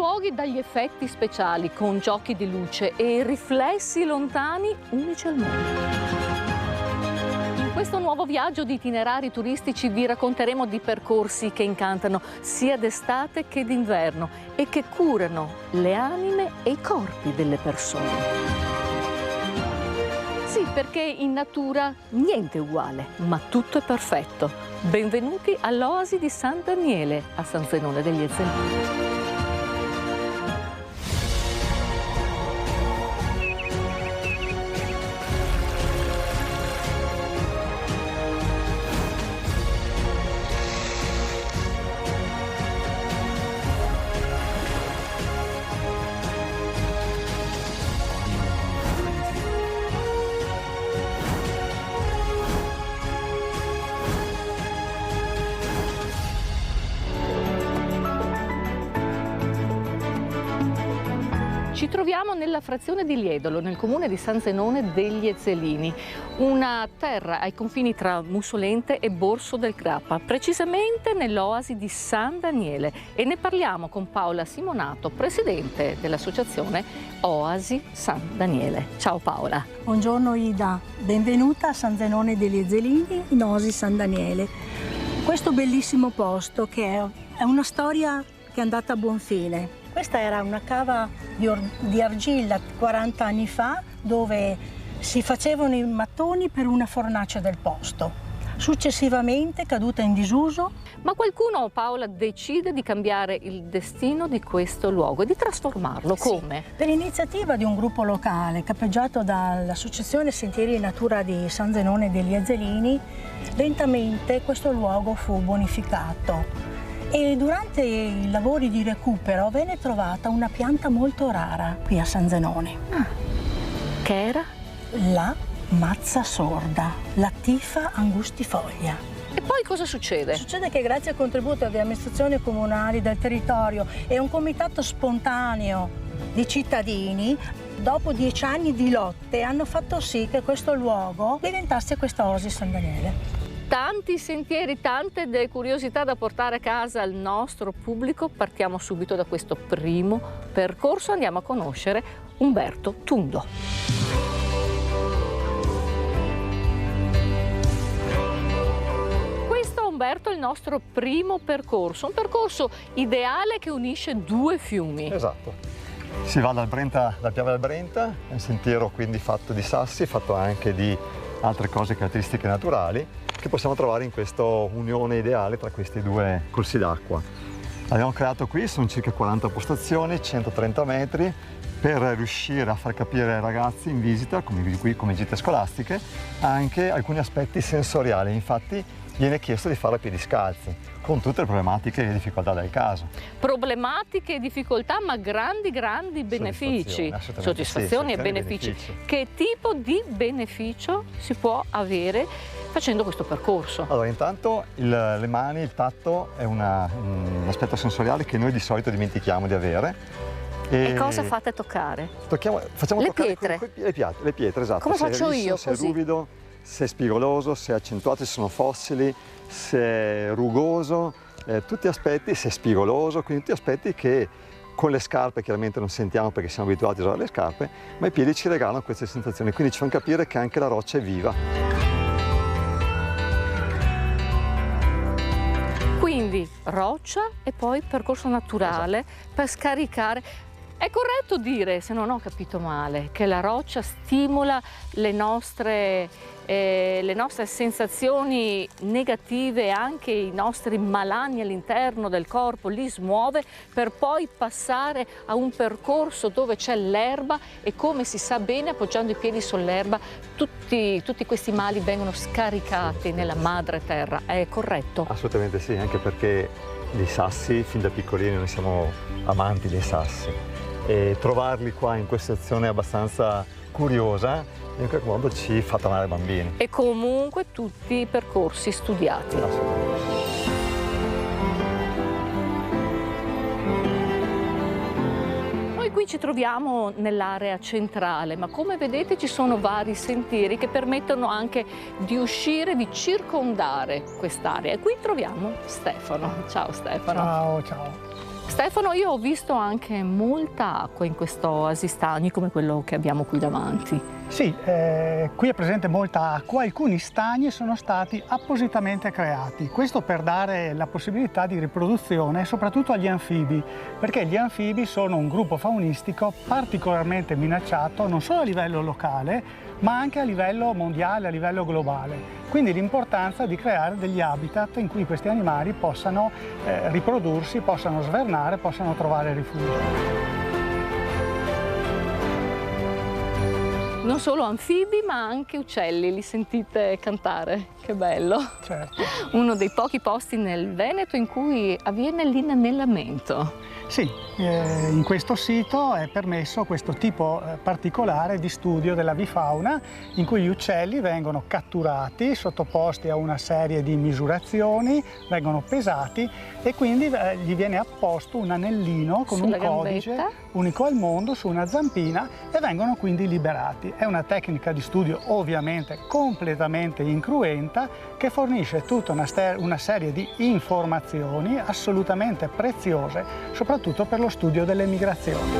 luoghi dagli effetti speciali con giochi di luce e riflessi lontani unici al mondo. In questo nuovo viaggio di itinerari turistici vi racconteremo di percorsi che incantano sia d'estate che d'inverno e che curano le anime e i corpi delle persone. Sì, perché in natura niente è uguale, ma tutto è perfetto. Benvenuti all'Oasi di San Daniele, a San Zenone degli Ezzelini. Ci troviamo nella frazione di Liedolo, nel comune di San Zenone degli Ezzelini, una terra ai confini tra Mussolente e Borso del Grappa, precisamente nell'Oasi di San Daniele, e ne parliamo con Paola Simonato, presidente dell'associazione Oasi San Daniele. Ciao Paola. Buongiorno Ida, benvenuta a San Zenone degli Ezzelini in Oasi San Daniele. Questo bellissimo posto che è una storia che è andata a buon fine. Questa era una cava di argilla 40 anni fa dove si facevano i mattoni per una fornace del posto. Successivamente, caduta in disuso. Ma qualcuno, Paola, decide di cambiare il destino di questo luogo e di trasformarlo. Come? Sì, per iniziativa di un gruppo locale capeggiato dall'Associazione Sentieri e Natura di San Zenone degli Ezzelini, lentamente questo luogo fu bonificato. E durante i lavori di recupero venne trovata una pianta molto rara qui a San Zenone. Che era? La mazza sorda, la Tifa angustifoglia. E poi cosa succede? Succede che grazie al contributo delle amministrazioni comunali del territorio e un comitato spontaneo di cittadini, dopo 10 anni di lotte, hanno fatto sì che questo luogo diventasse questa Oasi San Daniele. Tanti sentieri, tante curiosità da portare a casa al nostro pubblico. Partiamo subito da questo primo percorso, andiamo a conoscere Umberto Tundo. Questo, Umberto, è il nostro primo percorso, un percorso ideale che unisce due fiumi. Esatto. Si va dal Piave del Brenta, è un sentiero quindi fatto di sassi, fatto anche di altre cose caratteristiche naturali che possiamo trovare in questa unione ideale tra questi due corsi d'acqua. Abbiamo creato qui, sono circa 40 postazioni, 130 metri, per riuscire a far capire ai ragazzi in visita, come gite scolastiche, anche alcuni aspetti sensoriali. Infatti viene chiesto di farlo a piedi scalzi, con tutte le problematiche e le difficoltà del caso. Problematiche e difficoltà, ma grandi benefici. Soddisfazioni sì, e benefici. Che tipo di beneficio si può avere facendo questo percorso? Allora, intanto le mani, il tatto è un aspetto sensoriale che noi di solito dimentichiamo di avere. E cosa fate a toccare? Facciamo le toccare pietre. Le pietre, esatto. Come faccio io se è così? ruvido, se è spigoloso, se è accentuato, se sono fossili, se è rugoso, tutti aspetti, se è spigoloso, quindi tutti aspetti che con le scarpe chiaramente non sentiamo perché siamo abituati a usare le scarpe, ma i piedi ci regalano queste sensazioni, quindi ci fanno capire che anche la roccia è viva. Quindi roccia e poi percorso naturale, esatto, per scaricare. È corretto dire, se non ho capito male, che la roccia stimola le nostre sensazioni negative e anche i nostri malanni all'interno del corpo, li smuove per poi passare a un percorso dove c'è l'erba e, come si sa bene, appoggiando i piedi sull'erba, tutti questi mali vengono scaricati nella madre terra. È corretto? Assolutamente sì, anche perché i sassi, fin da piccolini noi siamo amanti dei sassi. E trovarli qua in questa situazione abbastanza curiosa in qualche modo ci fa tornare bambini. E comunque tutti i percorsi studiati. qui ci troviamo nell'area centrale, ma come vedete ci sono vari sentieri che permettono anche di uscire, di circondare quest'area. E qui troviamo Stefano. Ciao Stefano. Ciao, ciao. Stefano, io ho visto anche molta acqua in questo oasi stagni come quello che abbiamo qui davanti. Sì, qui è presente molta acqua, alcuni stagni sono stati appositamente creati, questo per dare la possibilità di riproduzione soprattutto agli anfibi, perché gli anfibi sono un gruppo faunistico particolarmente minacciato non solo a livello locale ma anche a livello mondiale, a livello globale. Quindi l'importanza di creare degli habitat in cui questi animali possano riprodursi, possano svernare, possano trovare rifugio. Non solo anfibi ma anche uccelli, li sentite cantare, che bello! Certo. Uno dei pochi posti nel Veneto in cui avviene l'inanellamento. Sì, in questo sito è permesso questo tipo particolare di studio dell'avifauna in cui gli uccelli vengono catturati, sottoposti a una serie di misurazioni, vengono pesati e quindi gli viene apposto un anellino con Sulla un codice gambetta, unico al mondo su una zampina e vengono quindi liberati. È una tecnica di studio ovviamente completamente incruenta che fornisce tutta una serie di informazioni assolutamente preziose, soprattutto per lo studio delle migrazioni.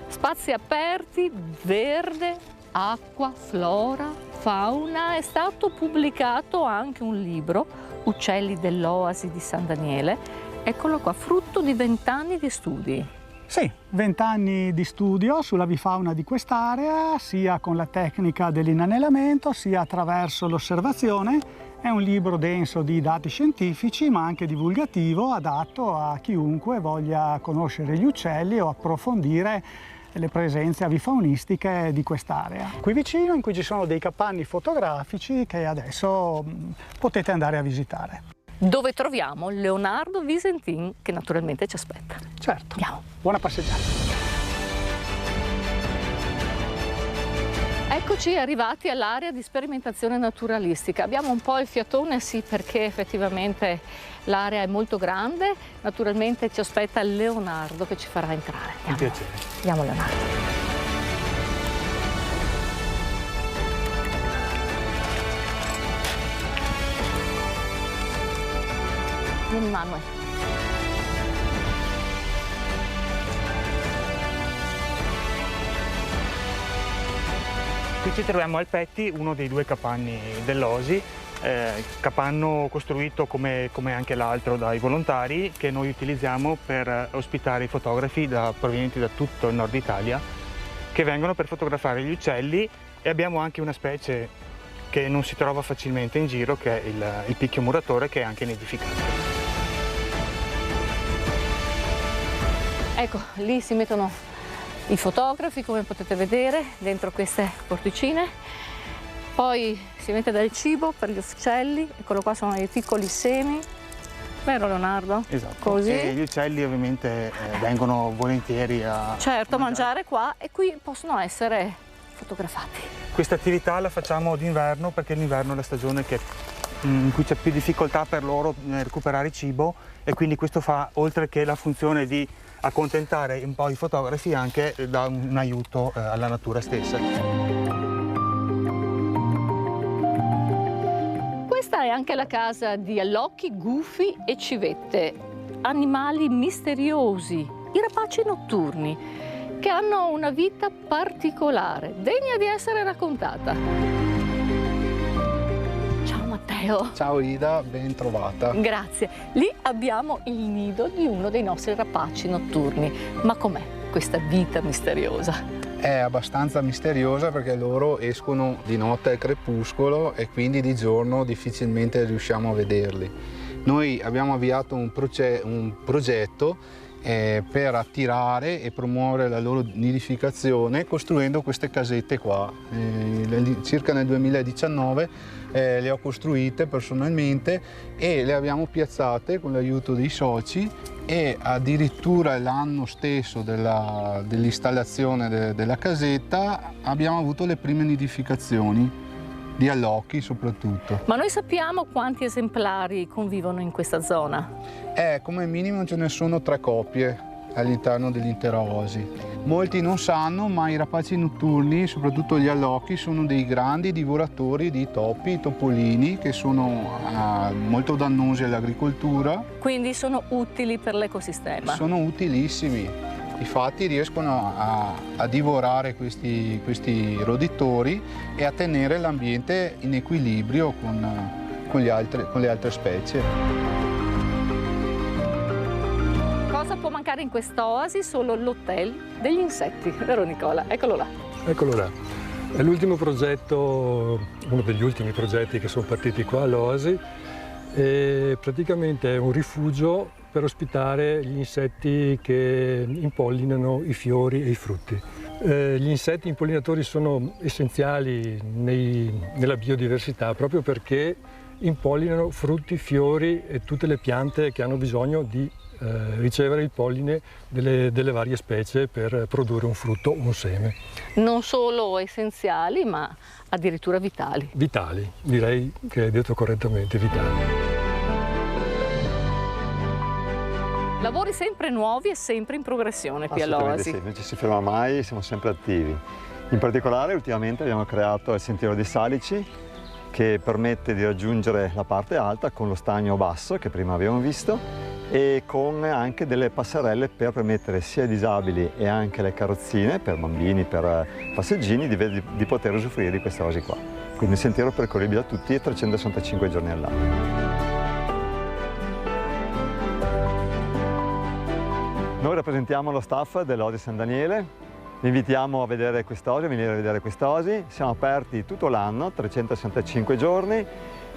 Spazi aperti, verde, acqua, flora, fauna. È stato pubblicato anche un libro, Uccelli dell'Oasi di San Daniele. Eccolo qua, frutto di 20 anni di studi. Sì, 20 anni di studio sull'avifauna di quest'area, sia con la tecnica dell'inanellamento, sia attraverso l'osservazione. È un libro denso di dati scientifici, ma anche divulgativo, adatto a chiunque voglia conoscere gli uccelli o approfondire le presenze avifaunistiche di quest'area. Qui vicino, in cui ci sono dei capanni fotografici che adesso potete andare a visitare. Dove troviamo Leonardo Visentin, che naturalmente ci aspetta. Certo. Andiamo. Buona passeggiata. Eccoci arrivati all'area di sperimentazione naturalistica. Abbiamo un po' il fiatone, sì, perché effettivamente l'area è molto grande. Naturalmente ci aspetta Leonardo che ci farà entrare. Un piacere. Andiamo Leonardo. Vieni Manuel. Qui ci troviamo al Petti, uno dei due capanni dell'Osi, capanno costruito come anche l'altro dai volontari che noi utilizziamo per ospitare i fotografi provenienti da tutto il nord Italia che vengono per fotografare gli uccelli, e abbiamo anche una specie che non si trova facilmente in giro, che è il picchio muratore, che è anche nidificante. Ecco, lì si mettono i fotografi, come potete vedere, dentro queste porticine. Poi si mette del cibo per gli uccelli. Eccolo qua, sono i piccoli semi. Vero Leonardo? Esatto. Così. E gli uccelli ovviamente vengono volentieri a mangiare qua, e qui possono essere fotografati. Questa attività la facciamo d'inverno perché l'inverno è la stagione in cui c'è più difficoltà per loro nel recuperare cibo, e quindi questo fa, oltre che la funzione di accontentare un po' i fotografi, anche dà un aiuto alla natura stessa. Questa è anche la casa di allocchi, gufi e civette, animali misteriosi, i rapaci notturni, che hanno una vita particolare, degna di essere raccontata. Ciao Matteo. Ciao Ida, ben trovata. Grazie. Lì abbiamo il nido di uno dei nostri rapaci notturni. Ma com'è questa vita misteriosa? È abbastanza misteriosa perché loro escono di notte al crepuscolo e quindi di giorno difficilmente riusciamo a vederli. Noi abbiamo avviato un progetto per attirare e promuovere la loro nidificazione costruendo queste casette qua. Circa nel 2019 le ho costruite personalmente e le abbiamo piazzate con l'aiuto dei soci, e addirittura l'anno stesso dell'installazione della casetta abbiamo avuto le prime nidificazioni. di allocchi soprattutto. Ma noi sappiamo quanti esemplari convivono in questa zona? Come minimo ce ne sono 3 coppie all'interno dell'intera oasi. Molti non sanno, ma i rapaci notturni, soprattutto gli allocchi, sono dei grandi divoratori di topi, topolini, che sono molto dannosi all'agricoltura. Quindi sono utili per l'ecosistema? Sono utilissimi. Infatti riescono a divorare questi roditori e a tenere l'ambiente in equilibrio con le altre specie. Cosa può mancare in questa oasi? Solo l'hotel degli insetti, vero Nicola? Eccolo là. Eccolo là. È l'ultimo progetto, uno degli ultimi progetti che sono partiti qua all'oasi, e praticamente è un rifugio per ospitare gli insetti che impollinano i fiori e i frutti. Gli insetti impollinatori sono essenziali nella biodiversità proprio perché impollinano frutti, fiori e tutte le piante che hanno bisogno di ricevere il polline delle varie specie per produrre un frutto o un seme. Non solo essenziali, ma addirittura vitali. Vitali, direi che è detto correttamente, vitali. Lavori sempre nuovi e sempre in progressione qui all'oasi. Sì, non ci si ferma mai, siamo sempre attivi. In particolare ultimamente abbiamo creato il Sentiero dei Salici, che permette di raggiungere la parte alta con lo stagno basso che prima abbiamo visto, e con anche delle passerelle per permettere sia ai disabili e anche alle carrozzine, per bambini, per passeggini, di poter usufruire di queste oasi qua. Quindi un sentiero percorribile da tutti e 365 giorni all'anno. Noi rappresentiamo lo staff dell'Oasi San Daniele, vi invitiamo a vedere quest'oasi, a venire a vedere quest'oasi. Siamo aperti tutto l'anno, 365 giorni.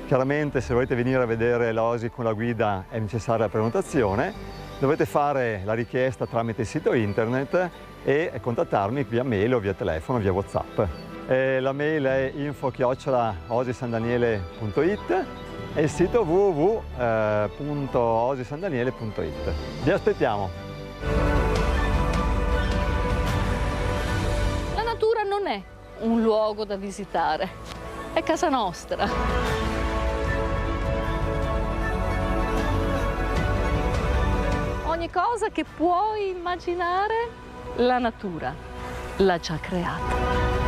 Chiaramente se volete venire a vedere l'oasi con la guida è necessaria la prenotazione. Dovete fare la richiesta tramite il sito internet e contattarmi via mail o via telefono, via WhatsApp. La mail è info@osisandaniele.it e il sito www.osisandaniele.it. Vi aspettiamo! La natura non è un luogo da visitare, è casa nostra. Ogni cosa che puoi immaginare, la natura l'ha già creata.